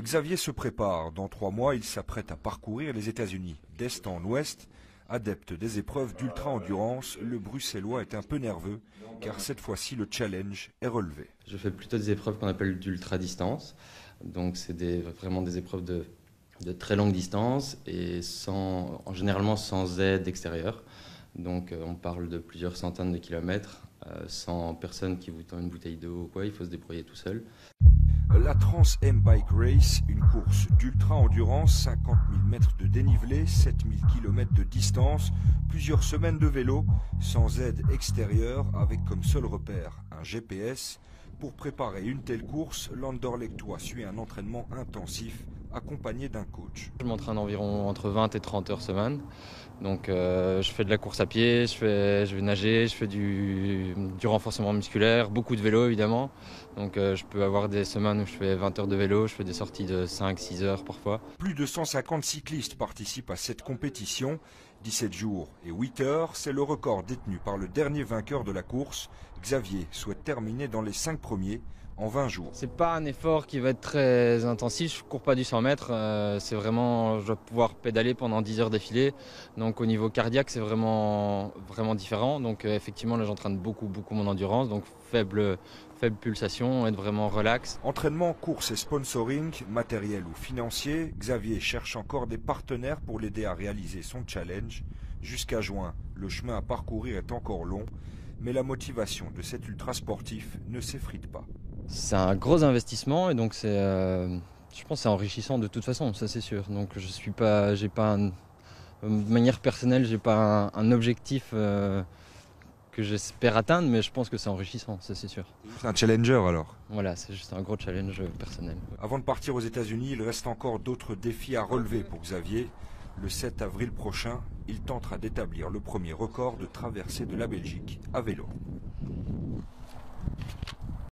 Xavier se prépare. Dans 3 mois, il s'apprête à parcourir les États-Unis. D'est en ouest, adepte des épreuves d'ultra-endurance, le Bruxellois est un peu nerveux, car cette fois-ci, le challenge est relevé. Je fais plutôt des épreuves qu'on appelle d'ultra-distance. Donc, c'est vraiment des épreuves de très longue distance et généralement sans aide extérieure. Donc, on parle de plusieurs centaines de kilomètres, sans personne qui vous tend une bouteille d'eau ou quoi, il faut se débrouiller tout seul. La Trans M-Bike Race, une course d'ultra-endurance, 50 000 mètres de dénivelé, 7 000 km de distance, plusieurs semaines de vélo, sans aide extérieure, avec comme seul repère un GPS. Pour préparer une telle course, l'Anderlechtois suit un entraînement intensif, accompagné d'un coach. Je m'entraîne environ entre 20 et 30 heures semaine. Donc je fais de la course à pied, je vais nager, je fais du renforcement musculaire, beaucoup de vélo évidemment. Donc je peux avoir des semaines où je fais 20 heures de vélo, je fais des sorties de 5-6 heures parfois. Plus de 150 cyclistes participent à cette compétition. 17 jours et 8 heures, c'est le record détenu par le dernier vainqueur de la course. Xavier souhaite terminer dans les 5 premiers en 20 jours. C'est pas un effort qui va être très intensif, je cours pas du 100 mètres, c'est vraiment, je dois pouvoir pédaler pendant 10 heures d'affilée. Donc au niveau cardiaque, c'est vraiment différent. Donc effectivement, là j'entraîne beaucoup mon endurance, donc faible pulsation, être vraiment relax. Entraînement, course et sponsoring, matériel ou financier, Xavier cherche encore des partenaires pour l'aider à réaliser son challenge. Jusqu'à juin, le chemin à parcourir est encore long, mais la motivation de cet ultra-sportif ne s'effrite pas. C'est un gros investissement et donc je pense que c'est enrichissant de toute façon, ça c'est sûr. Donc de manière personnelle, j'ai pas un objectif que j'espère atteindre, mais je pense que c'est enrichissant, ça c'est sûr. C'est un challenger alors? Voilà, c'est juste un gros challenge personnel. Avant de partir aux États-Unis, il reste encore d'autres défis à relever pour Xavier. Le 7 avril prochain, il tentera d'établir le premier record de traversée de la Belgique à vélo.